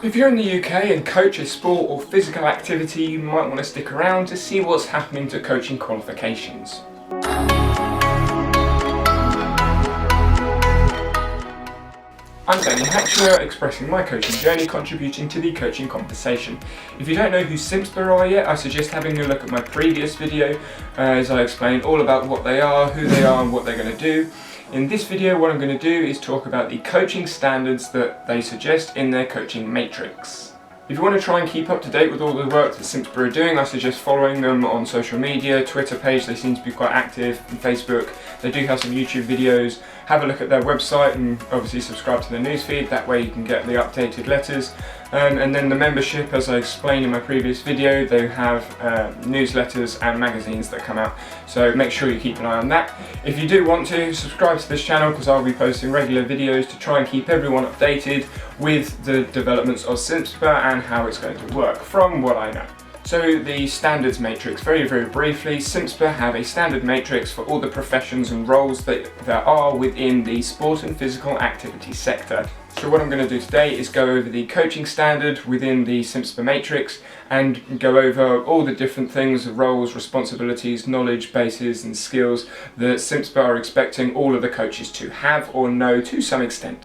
If you're in the UK and coach a sport or physical activity, you might want to stick around to see what's happening to coaching qualifications. I'm Danny Hatcher, expressing my coaching journey, contributing to the coaching conversation. If you don't know who CIMSPA are yet, I suggest having a look at my previous video as I explain all about what they are, who they are and what they're going to do. In this video what I'm going to do is talk about the coaching standards that they suggest in their coaching matrix. If you want to try and keep up to date with all the work that CIMSPA are doing, I suggest following them on social media, Twitter page, they seem to be quite active, and Facebook. They do have some YouTube videos. Have a look at their website and obviously subscribe to their newsfeed, that way you can get the updated letters. And then the membership, as I explained in my previous video, they have newsletters and magazines that come out, so make sure you keep an eye on that. If you do want to, subscribe to this channel because I'll be posting regular videos to try and keep everyone updated with the developments of CIMSPA and how it's going to work, from what I know. So the standards matrix, very briefly, CIMSPA have a standard matrix for all the professions and roles that there are within the sport and physical activity sector. So what I'm going to do today is go over the coaching standard within the CIMSPA matrix and go over all the different things, roles, responsibilities, knowledge bases and skills that CIMSPA are expecting all of the coaches to have or know to some extent.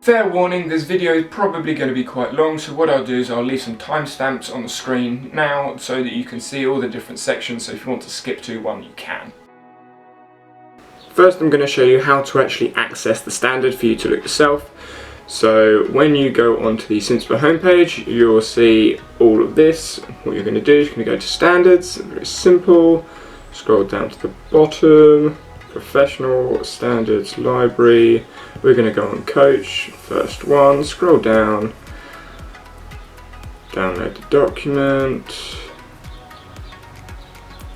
Fair warning, this video is probably going to be quite long, so what I'll do is I'll leave some timestamps on the screen now so that you can see all the different sections, so if you want to skip to one you can. First I'm going to show you how to actually access the standard for you to look yourself. So when you go onto the CIMSPA homepage, you'll see all of this. What you're going to do is you're going to go to standards, very simple, scroll down to the bottom, professional, standards, library, we're going to go on coach, first one, scroll down, download the document,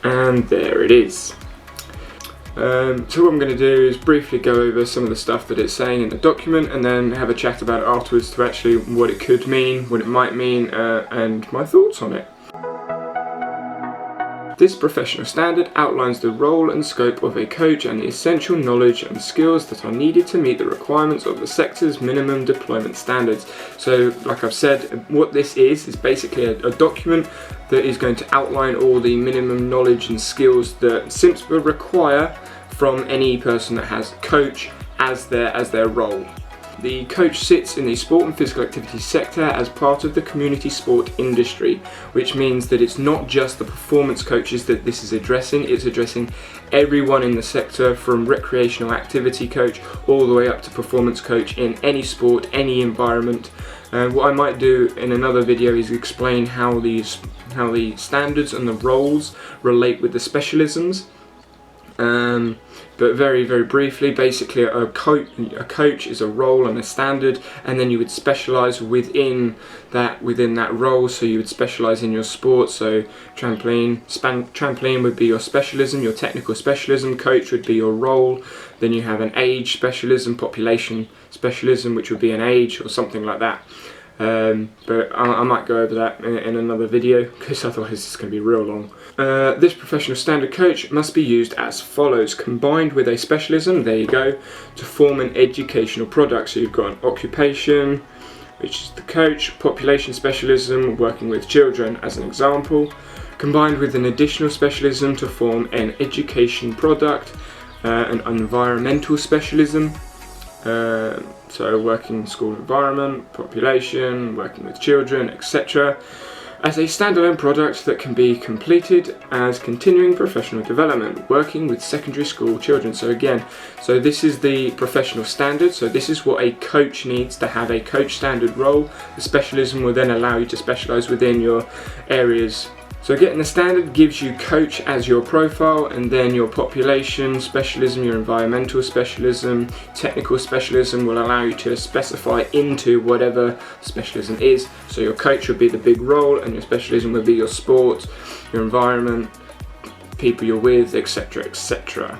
and there it is. So what I'm going to do is briefly go over some of the stuff that it's saying in the document and then have a chat about it afterwards to actually what it could mean, what it might mean, and my thoughts on it. This professional standard outlines the role and scope of a coach and the essential knowledge and skills that are needed to meet the requirements of the sector's minimum deployment standards. So, like I've said, what this is basically a document that is going to outline all the minimum knowledge and skills that CIMSPA require from any person that has coach as their role. The coach sits in the sport and physical activity sector as part of the community sport industry, which means that it's not just the performance coaches that this is addressing, it's addressing everyone in the sector from recreational activity coach all the way up to performance coach in any sport, any environment. What I might do in another video is explain how the standards and the roles relate with the specialisms. But very briefly, basically a coach is a role and a standard, and then you would specialise within that role. So you would specialise in your sport, so trampoline would be your specialism, your technical specialism, coach would be your role, then you have an age specialism, population specialism, which would be an age or something like that. But I might go over that in another video because otherwise it's going to be real long. This professional standard coach must be used as follows: combined with a specialism, there you go, to form an educational product. So you've got an occupation, which is the coach, population specialism, working with children as an example, combined with an additional specialism to form an education product, an environmental specialism, so working in school environment, population, working with children, etc. as a standalone product that can be completed as continuing professional development, working with secondary school children. So again, this is the professional standard, so this is what a coach needs to have a coach standard role. The specialism will then allow you to specialise within your areas. So getting the standard gives you coach as your profile, and then your population specialism, your environmental specialism, technical specialism will allow you to specify into whatever specialism is. So your coach would be the big role and your specialism would be your sport, your environment, people you're with, etc, etc.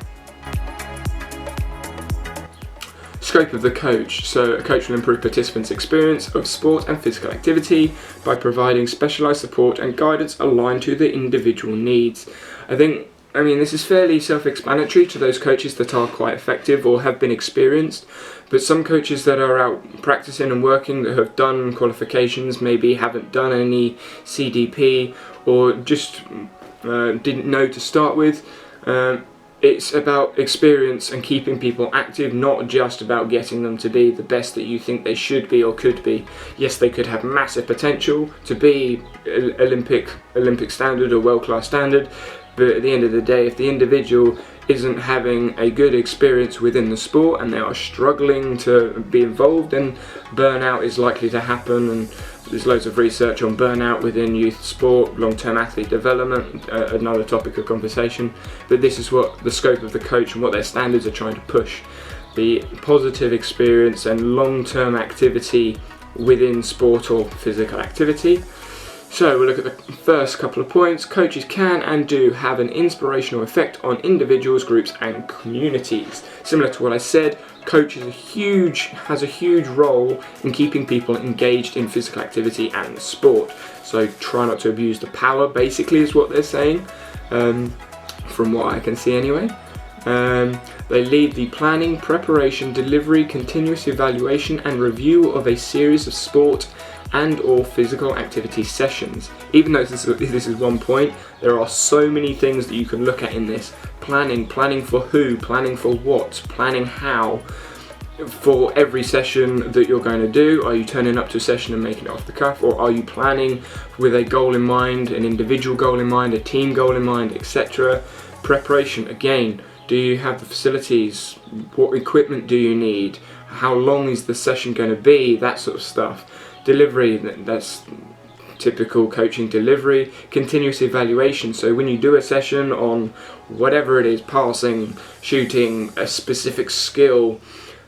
Scope of the coach. So a coach will improve participants' experience of sport and physical activity by providing specialised support and guidance aligned to the individual needs. I think I mean, this is fairly self-explanatory to those coaches that are quite effective or have been experienced, but some coaches that are out practicing and working, that have done qualifications, maybe haven't done any CDP, or just didn't know to start with. It's about experience and keeping people active, not just about getting them to be the best that you think they should be or could be. Yes, they could have massive potential to be Olympic standard or world-class standard, but at the end of the day, if the individual isn't having a good experience within the sport and they are struggling to be involved, then burnout is likely to happen. And there's loads of research on burnout within youth sport, long-term athlete development, another topic of conversation. But this is what the scope of the coach and what their standards are trying to push. The positive experience and long-term activity within sport or physical activity. So we'll look at the first couple of points. Coaches can and do have an inspirational effect on individuals, groups and communities. Similar to what I said, coach has a huge role in keeping people engaged in physical activity and sport. So try not to abuse the power, basically, is what they're saying, from what I can see anyway. They lead the planning, preparation, delivery, continuous evaluation and review of a series of sport and or physical activity sessions. Even though this is one point, there are so many things that you can look at in this. Planning for who, planning for what, planning how. For every session that you're going to do, are you turning up to a session and making it off the cuff, or are you planning with a goal in mind, an individual goal in mind, a team goal in mind, etc. Preparation, again, do you have the facilities? What equipment do you need? How long is the session going to be? That sort of stuff. Delivery, that's typical coaching delivery. Continuous evaluation, so when you do a session on whatever it is, passing, shooting, a specific skill,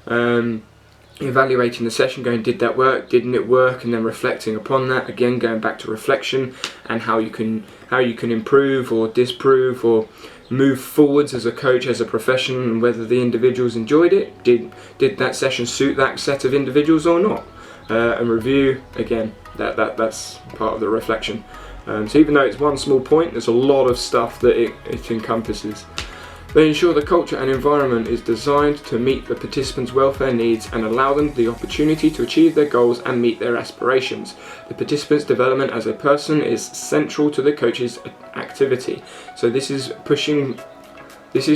evaluating the session, going, did that work, didn't it work, and then reflecting upon that, again going back to reflection and how you can improve or disprove or move forwards as a coach, as a profession, and whether the individuals enjoyed it. Did that session suit that set of individuals or not? And review, again, that's part of the reflection. So even though it's one small point, there's a lot of stuff that it encompasses. They ensure the culture and environment is designed to meet the participants' welfare needs and allow them the opportunity to achieve their goals and meet their aspirations. The participant's development as a person is central to the coach's activity. So this is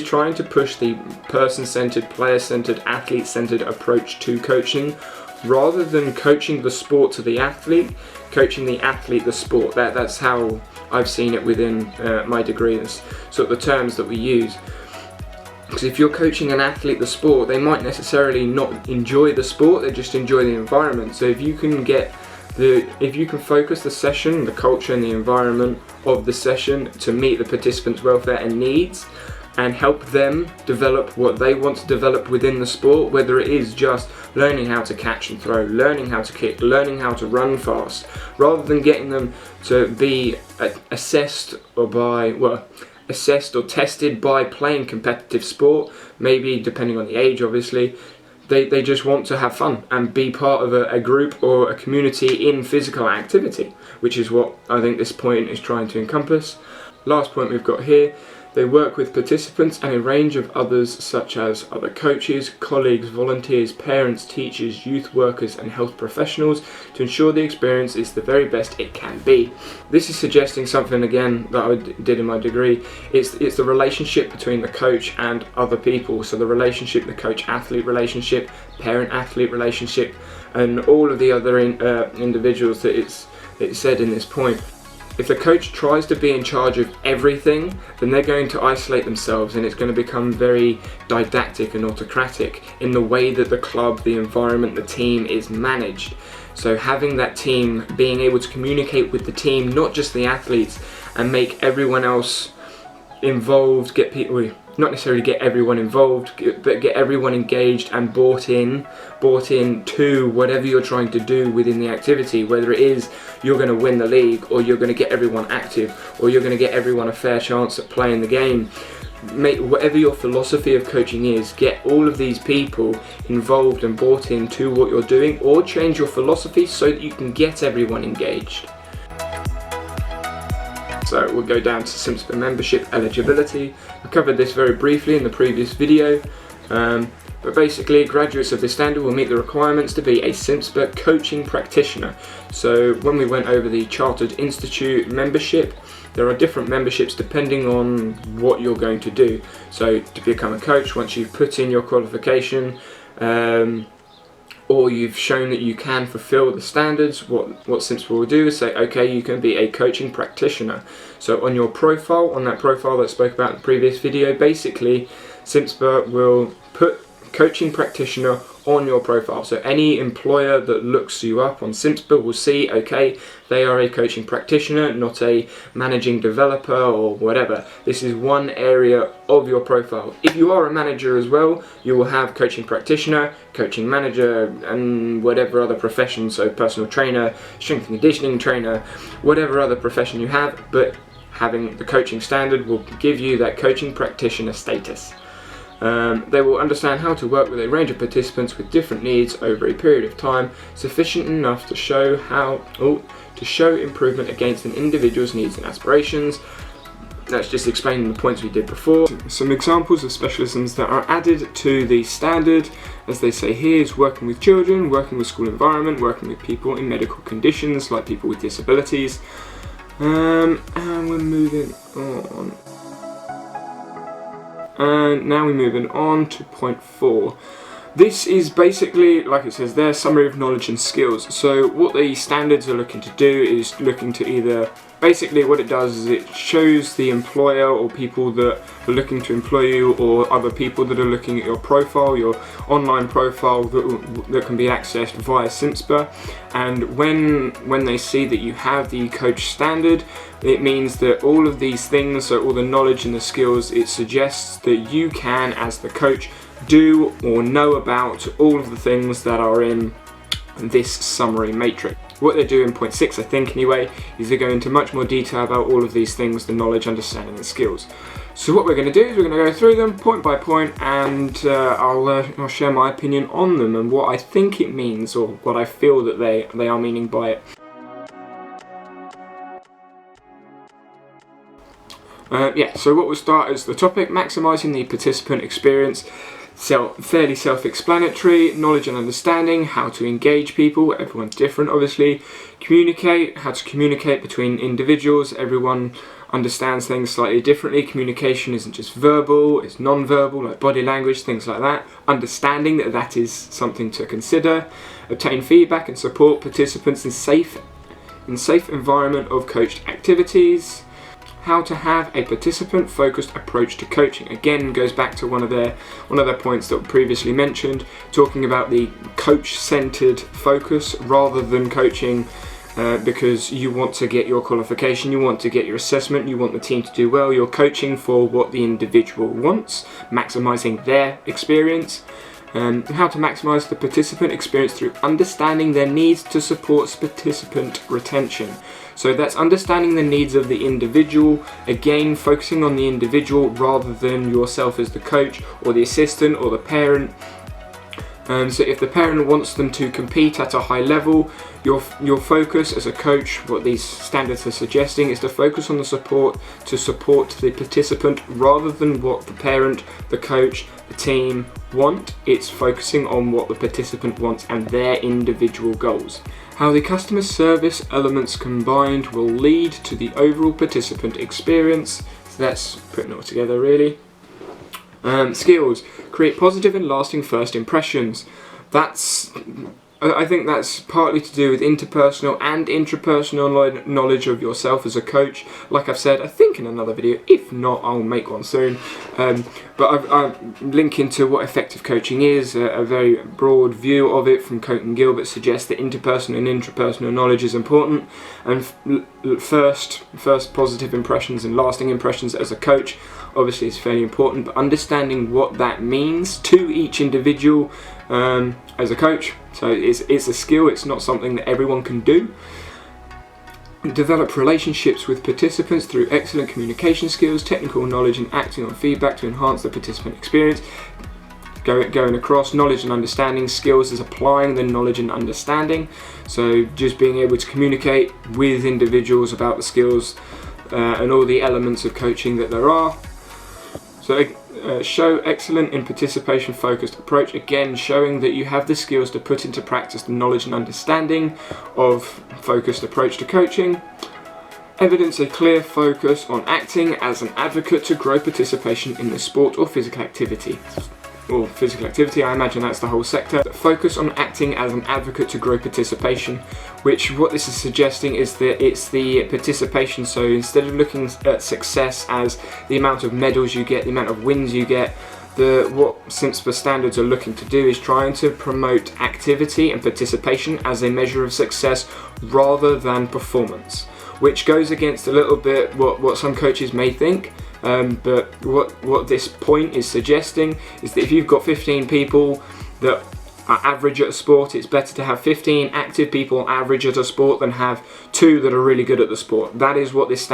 trying to push the person-centered, player-centered, athlete-centered approach to coaching, rather than coaching the sport to the athlete, coaching the athlete the sport. That's how I've seen it within my degree. That's sort of the terms that we use. Because if you're coaching an athlete the sport, they might necessarily not enjoy the sport, they just enjoy the environment. So if you can focus the session, the culture and the environment of the session to meet the participants' welfare and needs, and help them develop what they want to develop within the sport, whether it is just learning how to catch and throw, learning how to kick, learning how to run fast, rather than getting them to be assessed or tested by playing competitive sport, maybe depending on the age obviously. They just want to have fun and be part of a group or a community in physical activity, which is what I think this point is trying to encompass. Last point we've got here. They work with participants and a range of others such as other coaches, colleagues, volunteers, parents, teachers, youth workers and health professionals to ensure the experience is the very best it can be. This is suggesting something again that I did in my degree. It's the relationship between the coach and other people. So the relationship, the coach-athlete relationship, parent-athlete relationship, and all of the other individuals that it's said in this point. If the coach tries to be in charge of everything, then they're going to isolate themselves and it's going to become very didactic and autocratic in the way that the club, the environment, the team is managed. So having that team, being able to communicate with the team, not just the athletes, and make everyone else involved, not necessarily get everyone involved, but get everyone engaged and bought in to whatever you're trying to do within the activity, whether it is you're going to win the league, or you're going to get everyone active, or you're going to get everyone a fair chance at playing the game. Whatever your philosophy of coaching is, get all of these people involved and bought into what you're doing, or change your philosophy so that you can get everyone engaged. So we'll go down to CIMSPA membership eligibility. I covered this very briefly in the previous video, but basically graduates of this standard will meet the requirements to be a CIMSPA coaching practitioner. So when we went over the Chartered Institute membership, there are different memberships depending on what you're going to do. So to become a coach, once you've put in your qualification, or you've shown that you can fulfill the standards, what CIMSPA will do is say, okay, you can be a coaching practitioner. So on your profile, on that profile that I spoke about in the previous video, basically CIMSPA will put coaching practitioner on your profile. So any employer that looks you up on CIMSPA will see, okay, they are a coaching practitioner, not a managing developer or whatever. This is one area of your profile. If you are a manager as well, you will have coaching practitioner, coaching manager, and whatever other profession, so personal trainer, strength and conditioning trainer, whatever other profession you have, but having the coaching standard will give you that coaching practitioner status. They will understand how to work with a range of participants with different needs over a period of time, sufficient enough to show improvement against an individual's needs and aspirations. That's just explaining the points we did before. Some examples of specialisms that are added to the standard, as they say here, is working with children, working with school environment, working with people in medical conditions like people with disabilities, and we're moving on. And now we're moving on to point 4. This is basically, like it says there, summary of knowledge and skills. So what the standards are looking to do is looking to either, basically what it does is it shows the employer or people that are looking to employ you, or other people that are looking at your profile, your online profile that can be accessed via CIMSPA. And when they see that you have the coach standard, it means that all of these things, so all the knowledge and the skills, it suggests that you can, as the coach, do or know about all of the things that are in this summary matrix. What they do in point 6, I think anyway, is they go into much more detail about all of these things, the knowledge, understanding and skills. So what we're going to do is we're going to go through them point by point, and I'll share my opinion on them and what I think it means, or what I feel that they are meaning by it. So what we'll start as the topic, maximising the participant experience. Fairly self-explanatory. Knowledge and understanding, how to engage people, everyone's different obviously. Communicate, how to communicate between individuals, everyone understands things slightly differently. Communication isn't just verbal, it's non-verbal, like body language, things like that. Understanding that is something to consider. Obtain feedback and support participants in safe environment of coached activities. How to have a participant-focused approach to coaching. Again, goes back to one of their points that were previously mentioned, talking about the coach-centered focus rather than coaching because you want to get your qualification, you want to get your assessment, you want the team to do well. You're coaching for what the individual wants, maximising their experience. How to maximise the participant experience through understanding their needs to support participant retention. So that's understanding the needs of the individual, again focusing on the individual rather than yourself as the coach or the assistant or the parent. So if the parent wants them to compete at a high level, your focus as a coach, what these standards are suggesting, is to focus on the support to support the participant rather than what the parent, the coach, the team want. It's focusing on what the participant wants and their individual goals. How the customer service elements combined will lead to the overall participant experience. So that's putting it all together really. Skills. Create positive and lasting first impressions. I think that's partly to do with interpersonal and intrapersonal knowledge of yourself as a coach. Like I've said, I think in another video, if not, I'll make one soon. But I'm linking to what effective coaching is, a very broad view of it from Coate and Gilbert suggests that interpersonal and intrapersonal knowledge is important. And first positive impressions and lasting impressions as a coach, obviously is fairly important, but understanding what that means to each individual as a coach. So it's a skill, it's not something that everyone can do. Develop relationships with participants through excellent communication skills, technical knowledge and acting on feedback to enhance the participant experience. Going across knowledge and understanding, skills is applying the knowledge and understanding. So just being able to communicate with individuals about the skills and all the elements of coaching that there are. So show excellent in participation focused approach, again showing that you have the skills to put into practice the knowledge and understanding of focused approach to coaching. Evidence a clear focus on acting as an advocate to grow participation in the sport or physical activity. I imagine that's the whole sector. Focus on acting as an advocate to grow participation, which what this is suggesting is that it's the participation. So instead of looking at success as the amount of medals you get, the amount of wins you get, what CIMSPA standards are looking to do is trying to promote activity and participation as a measure of success rather than performance, which goes against a little bit what some coaches may think. But what this point is suggesting is that if you've got 15 people that are average at a sport, it's better to have 15 active people average at a sport than have 2 that are really good at the sport. That is what this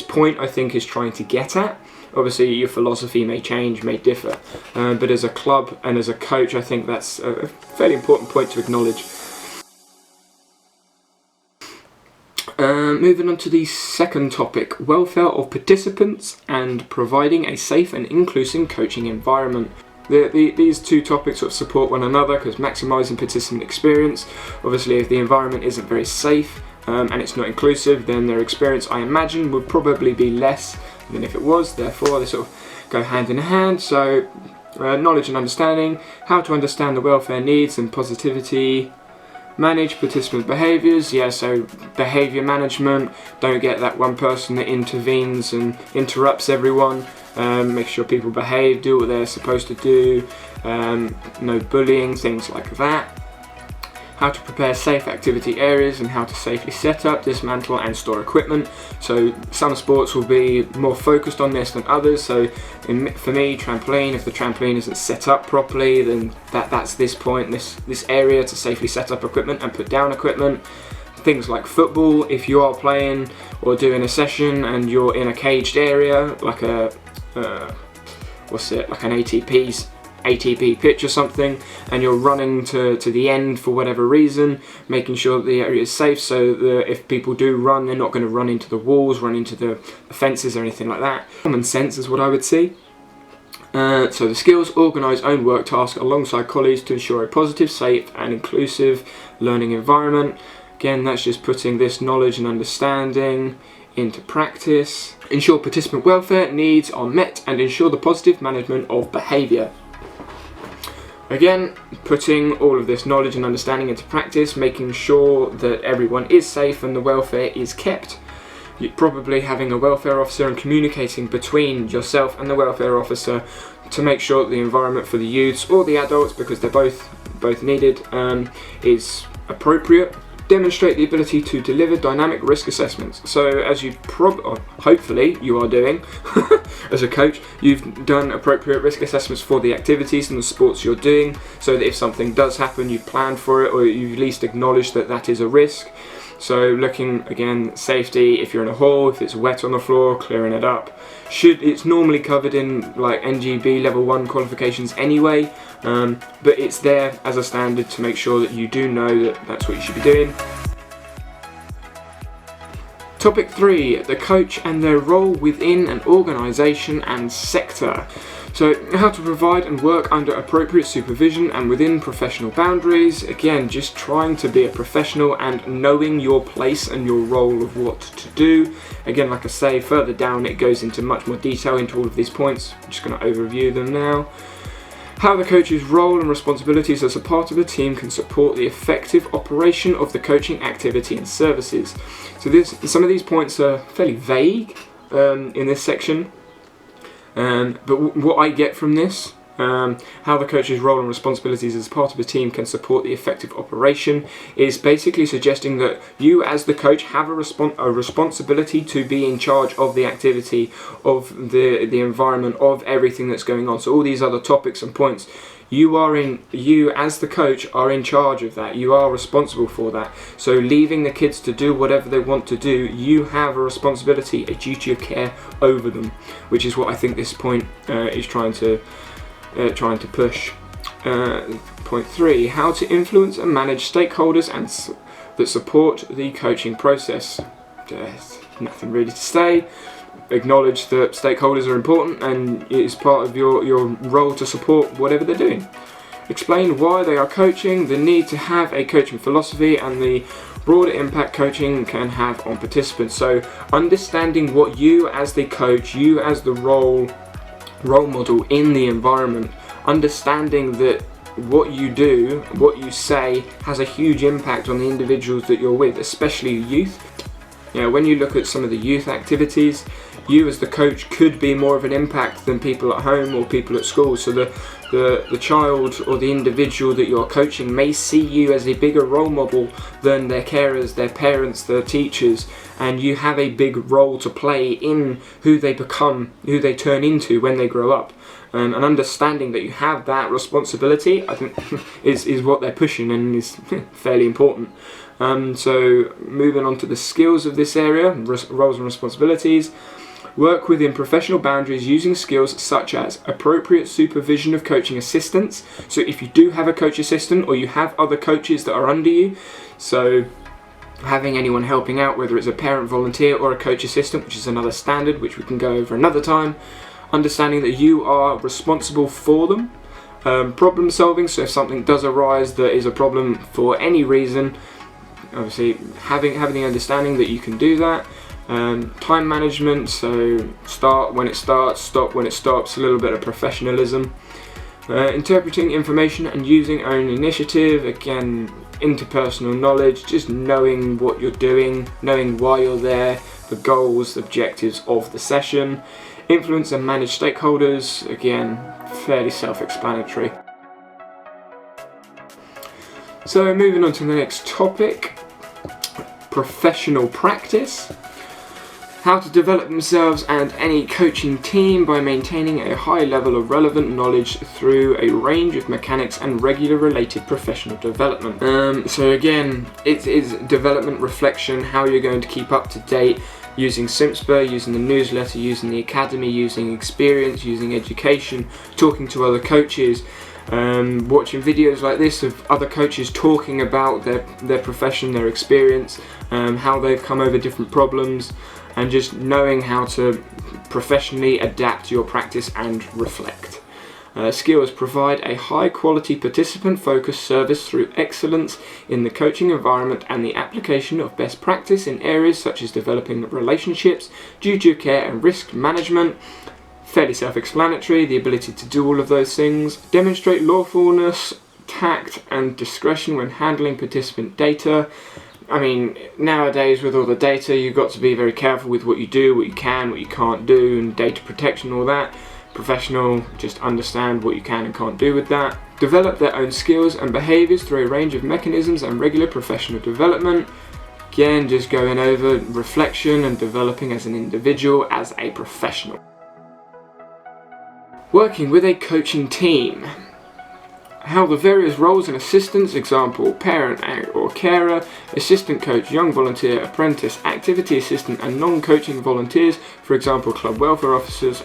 point I think is trying to get at. Obviously your philosophy may change, may differ, but as a club and as a coach I think that's a fairly important point to acknowledge. Moving on to the second topic, welfare of participants and providing a safe and inclusive coaching environment. These two topics sort of support one another because maximising participant experience, obviously if the environment isn't very safe and it's not inclusive, then their experience I imagine would probably be less than if it was, therefore they sort of go hand in hand. So knowledge and understanding, how to understand the welfare needs and positivity. Manage participant behaviours, so behaviour management, don't get that one person that intervenes and interrupts everyone, make sure people behave, do what they're supposed to do, no bullying, things like that. How to prepare safe activity areas and how to safely set up, dismantle and store equipment. So some sports will be more focused on this than others. So for me, trampoline, if the trampoline isn't set up properly, then that's this point, this area to safely set up equipment and put down equipment. Things like football, if you are playing or doing a session and you're in a caged area, like an ATP pitch or something, and you're running to the end for whatever reason, making sure that the area is safe so that if people do run, they're not going to run into the walls, run into the fences or anything like that. Common sense is what I would say. So the skills, organise own work tasks alongside colleagues to ensure a positive, safe and inclusive learning environment. Again, that's just putting this knowledge and understanding into practice. Ensure participant welfare needs are met and ensure the positive management of behaviour. Again, putting all of this knowledge and understanding into practice, making sure that everyone is safe and the welfare is kept. You're probably having a welfare officer and communicating between yourself and the welfare officer to make sure that the environment for the youths or the adults, because they're both needed, is appropriate. Demonstrate the ability to deliver dynamic risk assessments. So as you hopefully you are doing as a coach, you've done appropriate risk assessments for the activities and the sports you're doing, so that if something does happen, you've planned for it, or you've at least acknowledged that that is a risk. So looking again, safety, if you're in a hall, if it's wet on the floor, clearing it up. It's normally covered in like NGB level 1 qualifications anyway, but it's there as a standard to make sure that you do know that that's what you should be doing. Topic 3, the coach and their role within an organisation and sector. So how to provide and work under appropriate supervision and within professional boundaries. Again, just trying to be a professional and knowing your place and your role of what to do. Again, like I say, further down it goes into much more detail into all of these points. I'm just going to overview them now. How the coach's role and responsibilities as a part of a team can support the effective operation of the coaching activity and services. So some of these points are fairly vague in this section. But what I get from this, how the coach's role and responsibilities as part of a team can support the effective operation, is basically suggesting that you as the coach have a responsibility to be in charge of the activity, of the environment, of everything that's going on. So all these other topics and points, you as the coach are in charge of that. You are responsible for that. So leaving the kids to do whatever they want to do, you have a responsibility, a duty of care over them, which is what I think this point is trying to push. Point 3, how to influence and manage stakeholders that support the coaching process. nothing really to say. Acknowledge that stakeholders are important and it is part of your role to support whatever they're doing. Explain why they are coaching, the need to have a coaching philosophy, and the broader impact coaching can have on participants. So understanding what you as the coach, you as the role model in the environment, understanding that what you do, what you say has a huge impact on the individuals that you're with, especially youth. You know, when you look at some of the youth activities, you as the coach could be more of an impact than people at home or people at school. So the child or the individual that you're coaching may see you as a bigger role model than their carers, their parents, their teachers, and you have a big role to play in who they become, who they turn into when they grow up. And understanding that you have that responsibility, I think, is what they're pushing and is fairly important. So moving on to the skills of this area, roles and responsibilities. Work within professional boundaries using skills such as appropriate supervision of coaching assistants. So if you do have a coach assistant or you have other coaches that are under you, so having anyone helping out, whether it's a parent volunteer or a coach assistant, which is another standard which we can go over another time. Understanding that you are responsible for them. Problem solving, so if something does arise that is a problem for any reason, obviously having the understanding that you can do that. Time management, so start when it starts, stop when it stops, a little bit of professionalism. Interpreting information and using own initiative, again, interpersonal knowledge, just knowing what you're doing, knowing why you're there, the goals, objectives of the session. Influence and manage stakeholders, again, fairly self-explanatory. So moving on to the next topic, professional practice. How to develop themselves and any coaching team by maintaining a high level of relevant knowledge through a range of mechanics and regular related professional development. So again, it is development reflection, how you're going to keep up to date using CIMSPA, using the newsletter, using the academy, using experience, using education, talking to other coaches, watching videos like this of other coaches talking about their profession, their experience, how they've come over different problems, and just knowing how to professionally adapt your practice and reflect. Skills provide a high quality participant focused service through excellence in the coaching environment and the application of best practice in areas such as developing relationships, duty of care and risk management. Fairly self-explanatory, the ability to do all of those things. Demonstrate lawfulness, tact and discretion when handling participant data. I mean, nowadays with all the data, you've got to be very careful with what you do, what you can, what you can't do, and data protection, all that. Professional, just understand what you can and can't do with that. Develop their own skills and behaviours through a range of mechanisms and regular professional development. Again, just going over reflection and developing as an individual, as a professional. Working with a coaching team. How the various roles and assistants, example, parent or carer, assistant coach, young volunteer, apprentice, activity assistant and non-coaching volunteers, for example, club welfare officers,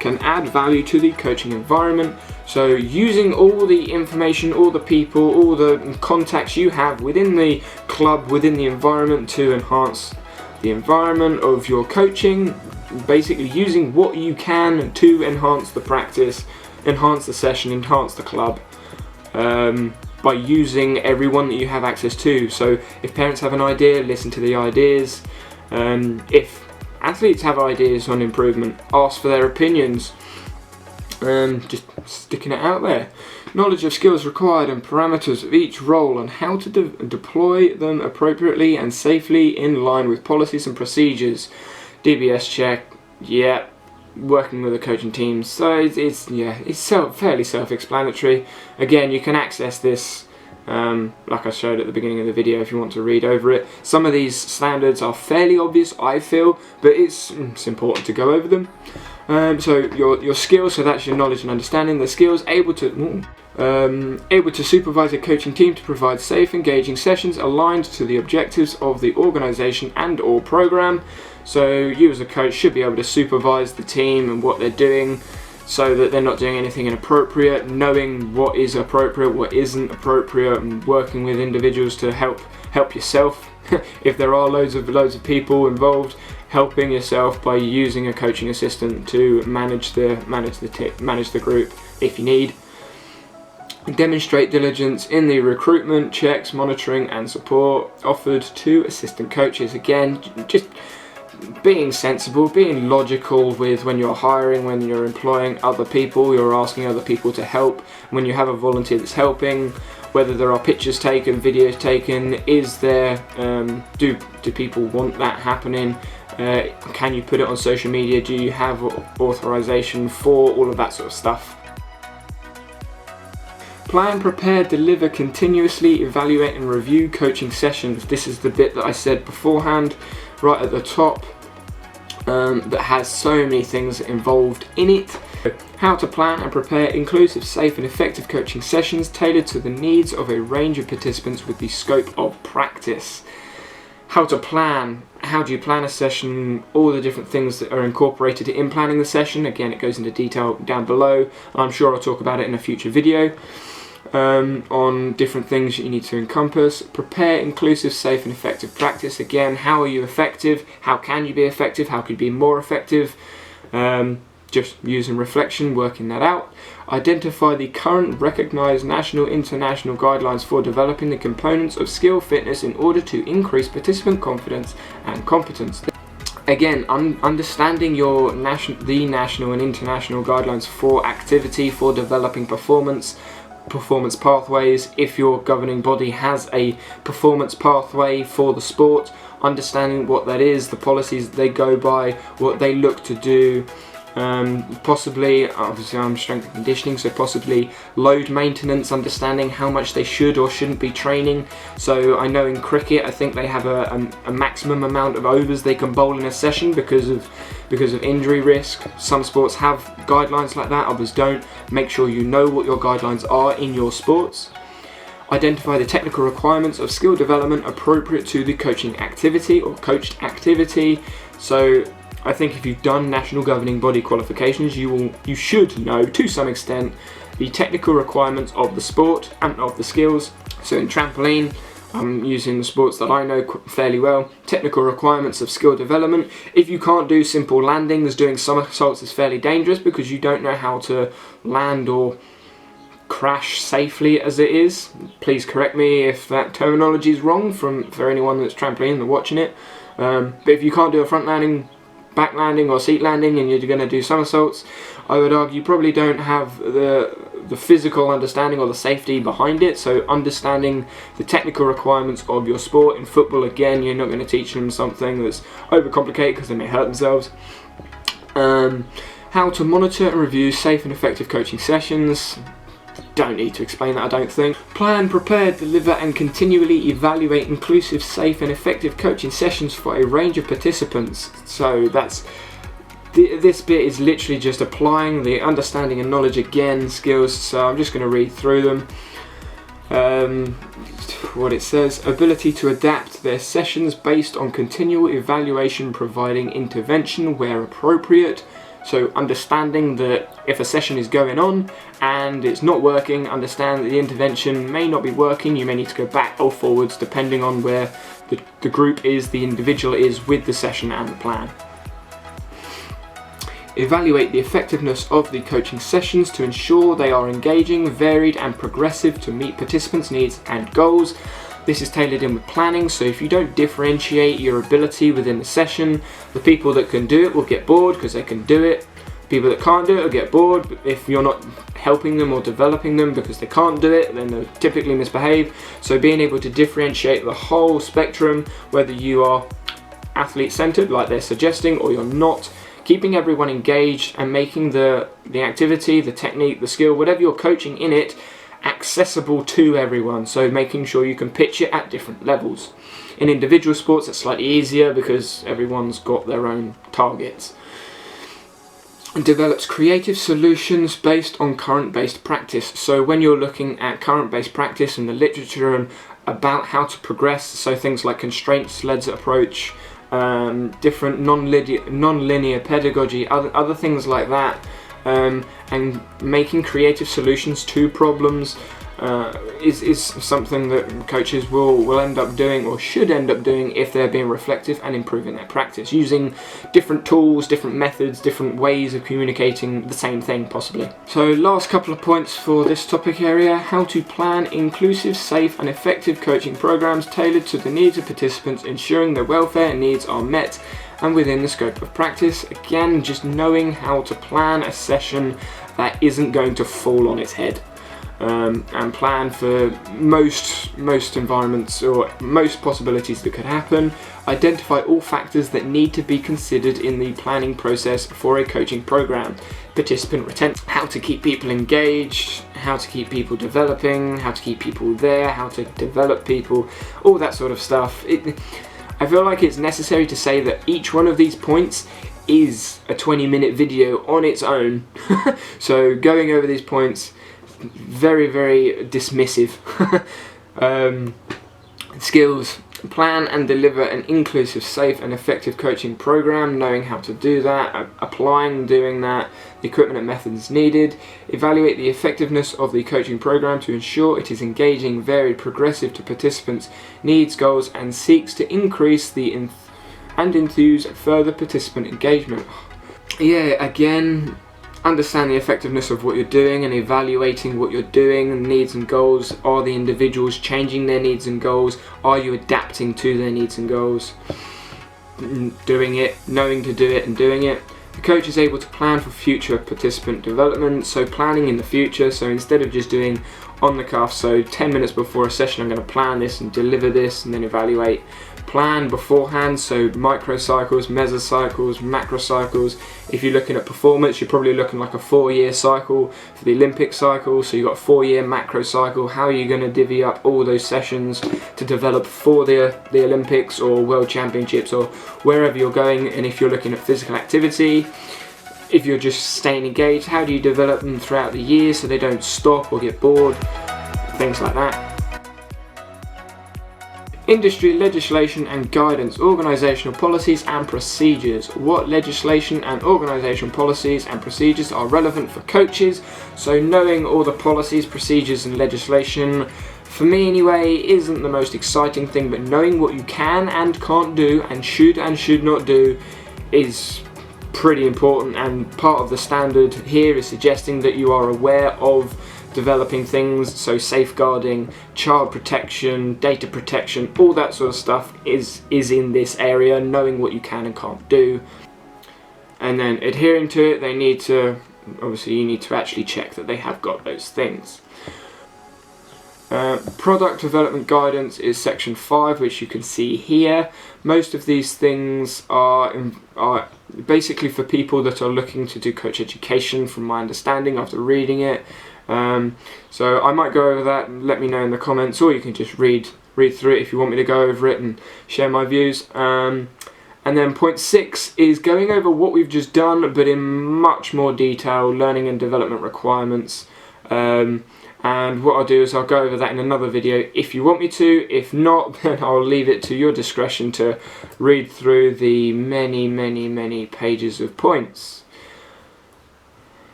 can add value to the coaching environment. So using all the information, all the people, all the contacts you have within the club, within the environment to enhance the environment of your coaching, basically using what you can to enhance the practice, enhance the session, enhance the club. By using everyone that you have access to. So if parents have an idea, listen to the ideas. If athletes have ideas on improvement, ask for their opinions. Just sticking it out there. Knowledge of skills required and parameters of each role and how to deploy them appropriately and safely in line with policies and procedures. DBS check, yeah. Working with a coaching team, so it's fairly self-explanatory. Again, you can access this like I showed at the beginning of the video if you want to read over it. Some of these standards are fairly obvious, I feel, but it's important to go over them. So your skills, so that's your knowledge and understanding. The skills able to supervise a coaching team to provide safe, engaging sessions aligned to the objectives of the organisation and or program. So you as a coach should be able to supervise the team and what they're doing so that they're not doing anything inappropriate, knowing what is appropriate, what isn't appropriate, and working with individuals to help yourself. If there are loads of people involved, helping yourself by using a coaching assistant to manage the group if you need. Demonstrate diligence in the recruitment, checks, monitoring and support offered to assistant coaches. Again, just being sensible, being logical with when you're hiring, when you're employing other people, you're asking other people to help. When you have a volunteer that's helping, whether there are pictures taken, videos taken, is there, do people want that happening? Can you put it on social media? Do you have authorization for all of that sort of stuff? Plan, prepare, deliver, continuously evaluate and review coaching sessions. This is the bit that I said beforehand, right at the top, that has so many things involved in it. How to plan and prepare inclusive, safe and effective coaching sessions tailored to the needs of a range of participants with the scope of practice. How to plan. How do you plan a session? All the different things that are incorporated in planning the session. Again, it goes into detail down below. I'm sure I'll talk about it in a future video. On different things you need to encompass. Prepare inclusive, safe and effective practice. Again, how are you effective? How can you be effective? How can you be more effective? Just using reflection, working that out. Identify the current recognised national, international guidelines for developing the components of skill fitness in order to increase participant confidence and competence. Again, understanding the national and international guidelines for activity, for developing performance pathways. If your governing body has a performance pathway for the sport, understanding what that is, the policies that they go by, what they look to do. Possibly, obviously I'm strength and conditioning, so possibly load maintenance, understanding how much they should or shouldn't be training. So I know in cricket, I think they have a maximum amount of overs they can bowl in a session because of injury risk. Some sports have guidelines like that, others don't. Make sure you know what your guidelines are in your sports. Identify the technical requirements of skill development appropriate to the coaching activity or coached activity. So I think if you've done national governing body qualifications, you should know to some extent the technical requirements of the sport and of the skills. So in trampoline, I'm using the sports that I know fairly well. Technical requirements of skill development. If you can't do simple landings, doing somersaults is fairly dangerous because you don't know how to land or crash safely as it is. Please correct me if that terminology is wrong for anyone that's trampoline and watching it. But if you can't do a front landing, back landing or seat landing and you're going to do somersaults, I would argue you probably don't have the physical understanding or the safety behind it. So understanding the technical requirements of your sport. In football, again, you're not going to teach them something that's overcomplicated because they may hurt themselves. How to monitor and review safe and effective coaching sessions. Don't need to explain that, I don't think. Plan, prepare, deliver and continually evaluate inclusive, safe and effective coaching sessions for a range of participants. So this bit is literally just applying the understanding and knowledge again, skills. So I'm just going to read through them. What it says: ability to adapt their sessions based on continual evaluation, providing intervention where appropriate. So understanding that if a session is going on and it's not working, understand that the intervention may not be working. You may need to go back or forwards depending on where the group is, the individual is with the session and the plan. Evaluate the effectiveness of the coaching sessions to ensure they are engaging, varied and progressive to meet participants' needs and goals. This is tailored in with planning, so if you don't differentiate your ability within the session, the people that can do it will get bored because they can do it. People that can't do it will get bored if you're not helping them or developing them because they can't do it, then they'll typically misbehave. So being able to differentiate the whole spectrum, whether you are athlete-centered like they're suggesting or you're not, keeping everyone engaged and making the activity, the technique, the skill, whatever you're coaching in it, accessible to everyone. So making sure you can pitch it at different levels. In individual sports it's slightly easier because everyone's got their own targets. Develops creative solutions based on current-based practice. So when you're looking at current-based practice and the literature and about how to progress, so things like constraints-led approach, different non-linear pedagogy, other things like that, and making creative solutions to problems, is something that coaches will end up doing, or should end up doing, if they're being reflective and improving their practice, using different tools, different methods, different ways of communicating the same thing possibly. So last couple of points for this topic area: how to plan inclusive, safe and effective coaching programs tailored to the needs of participants, ensuring their welfare and needs are met and within the scope of practice. Again, just knowing how to plan a session that isn't going to fall on its head. And plan for most environments or most possibilities that could happen. Identify all factors that need to be considered in the planning process for a coaching program. Participant retention, how to keep people engaged, how to keep people developing, how to keep people there, how to develop people, all that sort of stuff. I feel like it's necessary to say that each one of these points is a 20-minute video on its own. So going over these points, very dismissive. Skills: plan and deliver an inclusive, safe and effective coaching program, knowing how to do that, applying and doing that, the equipment and methods needed. Evaluate the effectiveness of the coaching program to ensure it is engaging, varied, progressive to participants' needs, goals, and seeks to increase the and enthuse further participant engagement. Yeah, again, understand the effectiveness of what you're doing and evaluating what you're doing and needs and goals. Are the individuals changing their needs and goals? Are you adapting to their needs and goals? Doing it, knowing to do it and doing it. The coach is able to plan for future participant development, so planning in the future. So instead of just doing on the cuff, so 10 minutes before a session I'm going to plan this and deliver this and then evaluate. Plan beforehand, so microcycles, mesocycles, macrocycles. If you're looking at performance, you're probably looking like a 4-year cycle for the Olympic cycle. So you've got a 4-year macro cycle. How are you going to divvy up all those sessions to develop for the Olympics or World Championships or wherever you're going? And if you're looking at physical activity, if you're just staying engaged, how do you develop them throughout the year so they don't stop or get bored? Things like that. Industry legislation and guidance, organisational policies and procedures. What legislation and organisational policies and procedures are relevant for coaches? So knowing all the policies, procedures and legislation, for me anyway, isn't the most exciting thing, but knowing what you can and can't do and should not do is pretty important, and part of the standard here is suggesting that you are aware of developing things, so safeguarding, child protection, data protection, all that sort of stuff is in this area, knowing what you can and can't do. And then adhering to it, you need to actually check that they have got those things. Product development guidance is section 5, which you can see here. Most of these things are basically for people that are looking to do coach education, from my understanding after reading it. So I might go over that, let me know in the comments, or you can just read through it if you want me to go over it and share my views. And then point 6 is going over what we've just done, but in much more detail, learning and development requirements. And what I'll do is I'll go over that in another video if you want me to. If not, then I'll leave it to your discretion to read through the many pages of points.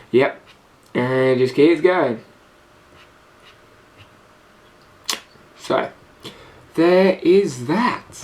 Yep, and it just keeps going. So, there is that.